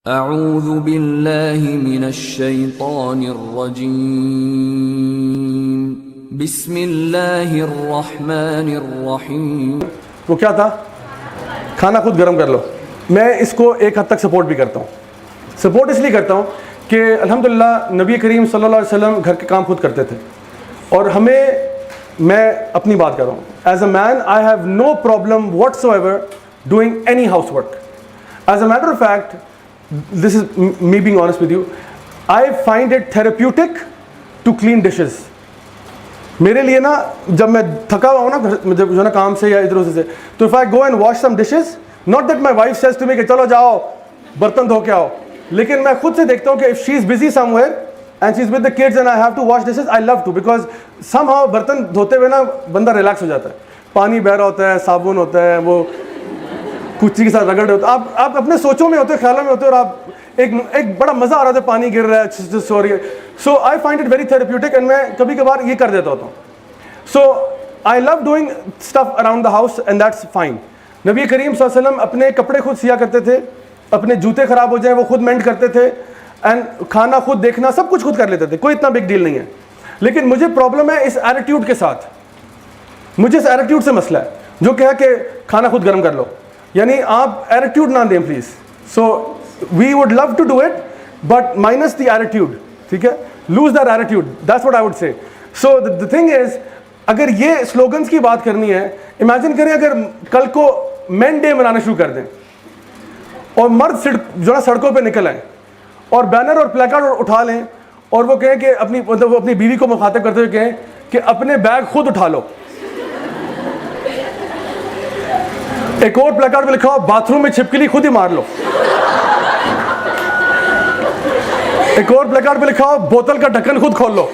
اعوذ باللہ من الشیطان الرجیم بسم اللہ الرحمن الرحیم. وہ کیا تھا؟ کھانا خود گرم کر لو. میں اس کو ایک حد تک سپورٹ بھی کرتا ہوں. سپورٹ اس لیے کرتا ہوں کہ الحمدللہ نبی کریم صلی اللہ علیہ وسلم گھر کے کام خود کرتے تھے، اور میں اپنی بات کر رہا ہوں. As a man I have no problem whatsoever doing any housework. As a matter of fact, this is me being honest with you, I find it therapeutic to clean dishes. میرے لیے نا جب میں تھکا ہوا ہوں نا جب جو نا کام سے یا ادھر ادھر سے, تو if I go and wash some dishes, not that my wife says to me کہ چلو جاؤ برتن دھو کے آؤ, لیکن میں خود سے دیکھتا ہوں کہ if she is busy somewhere and she is with the kids and I have to wash dishes, I love to, because somehow برتن دھوتے ہوئے نا بندہ ریلیکس ہو جاتا ہے. پانی بہ رہا ہوتا ہے, صابن ہوتا ہے, وہ کچی کے ساتھ رگڑ رہے ہوتے, آپ اپنے سوچوں میں ہوتے, خیالوں میں ہوتے, اور آپ ایک بڑا مزہ آ رہا تھا, پانی گر رہا ہے, سو رہی ہے. So I find it very therapeutic, and میں کبھی کبھار یہ کر دیتا ہوتا ہوں. So I love doing stuff around the house and that's fine. نبی کریم صلی اللہ علیہ وسلم اپنے کپڑے خود سیا کرتے تھے, اپنے جوتے خراب ہو جائیں وہ خود مینڈ کرتے تھے, اینڈ کھانا خود دیکھنا سب کچھ خود کر لیتے تھے. کوئی اتنا بگ ڈیل نہیں ہے. لیکن مجھے پرابلم ہے اس ایٹیٹیوڈ کے ساتھ. مجھے اس ایٹیٹیوڈ سے مسئلہ ہے جو کہ ہے کہ کھانا خود گرم کر لو. یعنی آپ ایٹیٹیوڈ نہ دیں please. So we would love to do it but minus the attitude. ٹھیک ہے, lose that attitude, that's what I would say. So the thing از, اگر یہ سلوگنس کی بات کرنی ہے, امیجن کریں اگر کل کو مین ڈے منانا شروع کر دیں اور مرد جو ہے سڑکوں پہ نکل آئیں اور بینر اور پلیکارڈ اٹھا لیں اور وہ کہیں کہ وہ اپنی بیوی کو مخاطب کرتے ہوئے کہیں کہ اپنے بیگ خود اٹھا لو. ایک اور پلیکارڈ میں لکھا ہو باتھ روم میں چھپکلی خود ہی مار لو. ایک اور پلیکارڈ میں لکھا ہو بوتل کا ڈھکن خود کھول لو.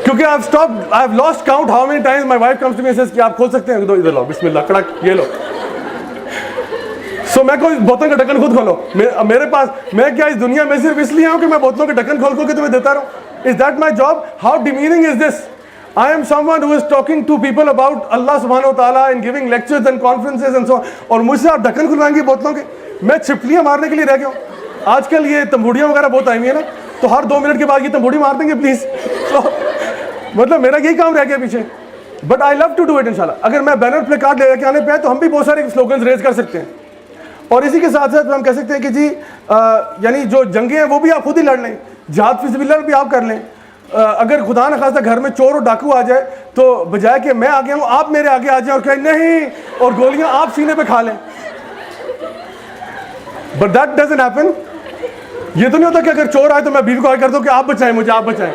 کیونکہ I have lost count how many times my wife comes to me and says کہ آپ کھول سکتے ہیں, ادھر لو, بسم اللہ, کڑک, یہ لو. سو میں کوئی بوتل کا ڈھکن خود کھولو. میرے پاس, میں کیا اس دنیا میں صرف اس لیے ہوں کہ میں بوتلوں کے ڈھکن کھول کے تمہیں دیتا رہوں؟ Is that my job? How demeaning is this? I am someone who is talking to people about Allah subhanahu wa ta'ala and giving lectures and conferences and so on, اور مجھ سے آپ ڈھکن کھلوائیں گے بوتلوں کے؟ میں چھپکلیاں مارنے کے لیے رہ گیا ہوں. آج کل یہ تمبوڑیاں وغیرہ بہت آئی ہوئی ہیں نا, تو ہر 2 منٹ کے بعد یہ تمبوڑی مار دیں گے پلیز. مطلب میرا یہی کام رہ گیا پیچھے. But I love to do it انشاءاللہ. اگر میں بینر پلے کارڈ لے کے آنے پہ ہے تو ہم بھی بہت سارے سلوگنز ریز کر سکتے ہیں, اور اسی کے ساتھ ساتھ ہم کہہ سکتے ہیں کہ جی یعنی جو جنگیں ہیں وہ بھی آپ خود ہی لڑ لیں, جہاد فی سبیل اللہ بھی آپ کر لیں. اگر خدا نخواستہ گھر میں چور اور ڈاکو آ جائے تو بجائے کہ میں آگے ہوں آپ میرے آگے آ جائیں اور کہیں نہیں, اور گولیاں آپ سینے پہ کھا لیں. But that doesn't happen. یہ تو نہیں ہوتا کہ اگر چور آئے تو میں بیوی کو آگے کر دوں کہ آپ بچائیں مجھے, آپ بچائیں.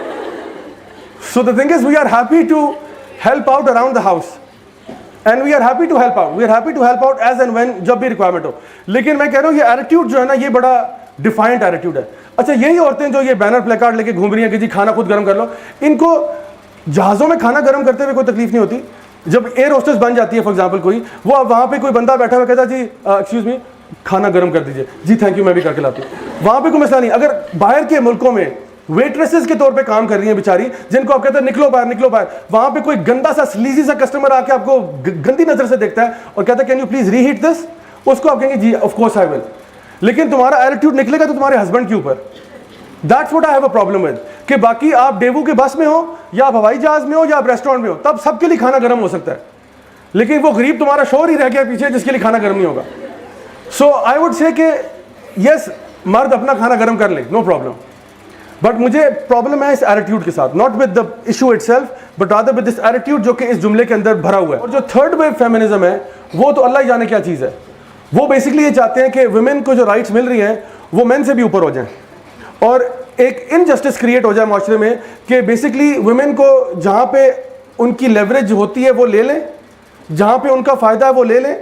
So the thing is we are happy to help out around the house, and we are happy to help out. We are happy to help out as and when, جب بھی ریکوائرمنٹ ہو. لیکن میں کہہ رہا ہوں یہ ایٹیٹیوڈ جو ہے نا یہ بڑا ڈیفائنڈ ایٹیٹیوڈ ہے. اچھا, یہی عورتیں جو یہ بینر پلے کارڈ لے کے گھوم رہی ہیں کہ جی کھانا خود گرم کر لو, ان کو جہازوں میں کھانا گرم کرتے ہوئے کوئی تکلیف نہیں ہوتی. جب ایئر ہوسٹس بن جاتی ہے فار ایگزامپل کوئی, وہ وہاں پہ کوئی بندہ بیٹھا ہوا کہتا جی ایکسکیوز می کھانا گرم کر دیجیے, جی تھینک یو میں بھی کر کے لاتی ہوں. وہاں پہ کوئی مسئلہ نہیں. اگر باہر کے ملکوں میں ویٹریسز کے طور پہ کام کر رہی ہیں بیچاری, جن کو آپ کہتے ہیں نکلو باہر نکلو باہر, وہاں پہ کوئی گندا سا سلیزی سا کسٹمر آ کے آپ کو گندی نظر سے دیکھتا ہے اور کہتا ہے can you please repeat this, اس کو آپ کہیں گے جی آف کورس آئی ول. لیکن تمہارا ایٹیٹیوڈ نکلے گا تو تمہارے ہسبینڈ کے اوپر. That's what I have a problem with, کہ باقی آپ ڈیوو کے بس میں ہو یا آپ ہوائی جہاز میں ہو یا آپ ریسٹورینٹ میں ہو, تب سب کے لیے کھانا گرم ہو سکتا ہے. لیکن وہ غریب تمہارا شوہر ہی رہ گیا پیچھے جس کے لیے کھانا گرم نہیں ہوگا. سو آئی وڈ سے کہ یس مرد اپنا کھانا گرم کر لے, نو پرابلم. بٹ مجھے پرابلم ہے اس ایٹیٹیوڈ کے ساتھ, not with the issue it self but rather with this attitude جو کہ اس جملے کے اندر بھرا ہوا ہے. اور جو تھرڈ ویو فیمنزم ہے وہ تو اللہ ہی جانے کیا چیز ہے. وہ بیسکلی یہ چاہتے ہیں کہ ویمن کو جو رائٹس مل رہی ہیں وہ مین سے بھی اوپر ہو جائیں, اور ایک انجسٹس کریٹ ہو جائے معاشرے میں کہ بیسکلی ویمن کو جہاں پہ ان کی لیوریج ہوتی ہے وہ لے لیں, جہاں پہ ان کا فائدہ ہے وہ لے لیں,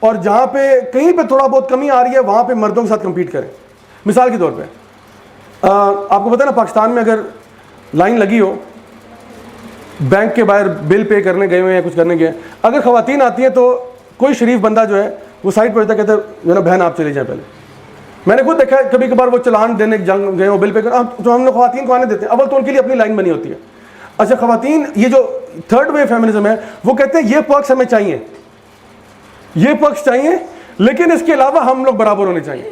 اور جہاں پہ کہیں پہ تھوڑا بہت کمی آ رہی ہے وہاں پہ مردوں کے ساتھ کمپیٹ کریں. مثال کے طور پہ آپ کو پتہ ہے نا, پاکستان میں اگر لائن لگی ہو بینک کے باہر بل پے کرنے گئے ہوئے ہیں کچھ کرنے گئے, اگر خواتین آتی ہیں تو کوئی شریف بندہ جو ہے وہ سائڈ پہ ہوتا ہے, کہتا ہے جو نا بہن آپ چلی جائیں پہلے. میں نے خود دیکھا ہے کبھی کبھار وہ چلان دینے جنگ گئے ہو بل پے کرنا, جو ہم نے خواتین کو آنے دیتے ہیں, اول تو ان کے لیے اپنی لائن بنی ہوتی ہے. اچھا, خواتین یہ جو تھرڈ ویو فیمنزم ہے وہ کہتے ہیں یہ پرکس ہمیں چاہیے, یہ پرکس چاہیے, لیکن اس کے علاوہ ہم لوگ برابر ہونے چاہیے.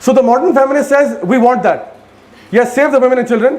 So the modern feminist says we want that. Yes, save the women and children.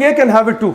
cake and have it too.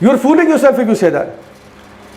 You are fooling yourself if you say that.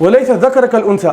وَلَيْسَ ذَكَرَ كَالْأُنْثَى,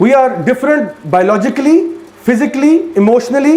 We are different biologically, physically, emotionally.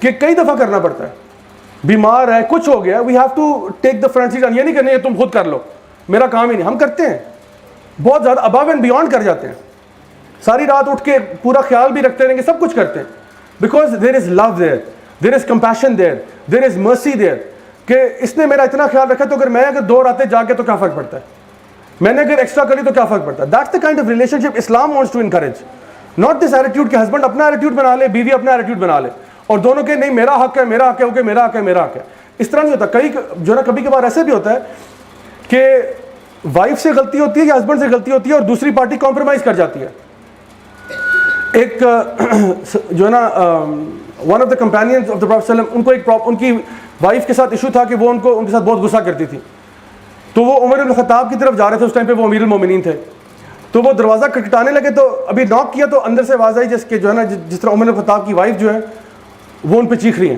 کہ کئی دفعہ کرنا پڑتا ہے. بیمار ہے, کچھ ہو گیا, we have to take the front seat. یہ نہیں کرنی ہے تم خود کر لو, میرا کام ہی نہیں. ہم کرتے ہیں بہت زیادہ, ابو اینڈ بیونڈ کر جاتے ہیں, ساری رات اٹھ کے پورا خیال بھی رکھتے رہیں گے, سب کچھ کرتے ہیں. Because there is love there, there is compassion دیر, دیر از مرسی دیر, کہ اس نے میرا اتنا خیال رکھا, تو اگر میں اگر 2 راتیں جا کے تو کیا فرق پڑتا ہے, میں نے اگر ایکسٹرا کری تو کیا فرق پڑتا ہے. That's the kind of relationship Islam wants to encourage. Not this attitude کہ ہسبینڈ اپنا ایٹیٹیوڈ بنا لے, بیوی اپنا ایٹیٹیوڈ بنا لے, اور دونوں کے نہیں میرا حق ہے, میرا حق ہے, اوکے میرا حق ہے, میرا حق ہے. اس طرح نہیں ہوتا. کئی جو نا کبھی کبھار ایسے بھی ہوتا ہے کہ وائف سے غلطی ہوتی ہے یا ہسبینڈ سے غلطی ہوتی ہے اور دوسری پارٹی کمپرومائز کر جاتی ہے. ایک جو ہے نا one of the companions of the prophet صلی اللہ علیہ وسلم, ان کی وائف کے ساتھ ایشو تھا کہ وہ ان کے ساتھ بہت غصہ کرتی تھی. تو وہ عمر بن الخطاب کی طرف جا رہے تھے, اس ٹائم پہ وہ امیر المومنین تھے. تو وہ دروازہ کھٹکھٹانے لگے, تو ابھی ناک کیا تو اندر سے آواز آئی جس کے جو ہے نا جس طرح عمر بن الخطاب کی وائف جو ہے وہ ان پہ چیخ رہی ہیں.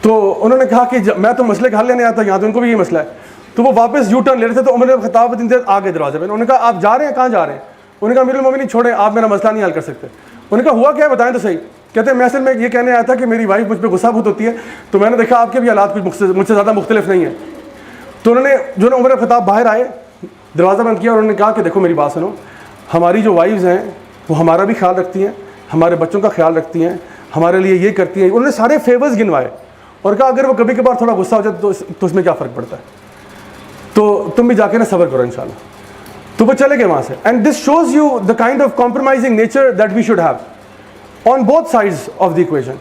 تو انہوں نے کہا کہ میں تو مسئلے کا حل لینے آتا, یہاں تو ان کو بھی یہ مسئلہ ہے. تو وہ واپس یو ٹرن لے رہے تھے, تو عمر بن الخطاب آگے دروازے پہ. انہوں نے کہا آپ جا رہے ہیں, کہاں جا رہے ہیں؟ انہوں نے کہا امیر المومنین چھوڑیں, آپ میرا مسئلہ نہیں حل کر سکتے. انہوں نے کہا ہوا کیا ہے بتائیں تو صحیح. کہتے ہیں میں اصل میں یہ کہنے آیا تھا کہ میری وائف مجھ پہ غصہ بہت ہوتی ہے, تو میں نے دیکھا آپ کے بھی حالات کچھ مجھ سے زیادہ مختلف نہیں ہیں. تو انہوں نے جو نا عمر بن الخطاب باہر آئے, دروازہ بند کیا, اور انہوں نے کہا کہ دیکھو میری بات سنو, ہماری جو وائفز ہیں وہ ہمارا بھی خیال رکھتی ہیں, ہمارے بچوں کا خیال رکھتی ہیں, ہمارے لیے یہ کرتی ہیں. انہوں نے سارے فیورز گنوائے اور کہا اگر وہ کبھی کبھار تھوڑا غصہ ہو جائے تو اس میں کیا فرق پڑتا ہے, تو تم بھی جا کے نا صبر کرو انشاءاللہ. تو وہ چلے گئے وہاں سے. And this shows you the kind of compromising nature that we should have on both sides of the equation,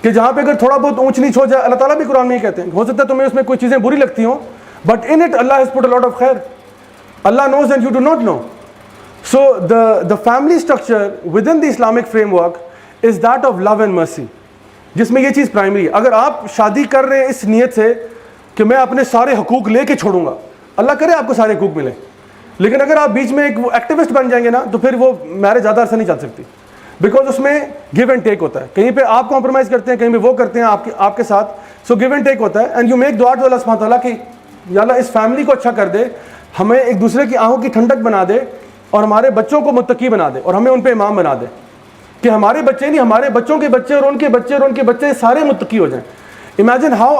کہ جہاں پہ اگر تھوڑا بہت اونچ نیچ ہو جائے, اللہ تعالیٰ بھی قرآن میں یہ کہتے ہیں, ہو سکتا ہے تمہیں اس میں کوئی چیزیں بری لگتی ہوں, but in it Allah has put a lot of خیر. Allah knows and you do not know. So the family structure within the Islamic framework is that of love and mercy, جس میں یہ چیز پرائمری ہے. اگر آپ شادی کر رہے ہیں اس نیت سے کہ میں اپنے سارے حقوق لے کے چھوڑوں گا, اللہ کرے آپ کو سارے حقوق ملیں, لیکن اگر آپ بیچ میں ایک ایکٹیوسٹ بن جائیں گے نا, تو پھر وہ میرج زیادہ عرصہ نہیں چل سکتی. بیکاز اس میں گیو اینڈ ٹیک ہوتا ہے, کہیں پہ آپ کمپرومائز کرتے ہیں, کہیں پہ وہ کرتے ہیں آپ کے ساتھ. سو گیو اینڈ ٹیک ہوتا ہے. اینڈ یو میک دعا ٹو اللہ سبحانہ تعالیٰ کہ یا اللہ اس فیملی کو اچھا کر دے, ہمیں ایک دوسرے کی آنکھوں کی ٹھنڈک بنا دے, اور ہمارے بچوں کو متقی بنا دے, اور ہمیں ان پہ امام بنا دے, کہ ہمارے بچے نہیں, ہمارے بچوں کے بچے اور ان کے بچے اور ان کے بچے سارے متقی ہو جائیں. Imagine how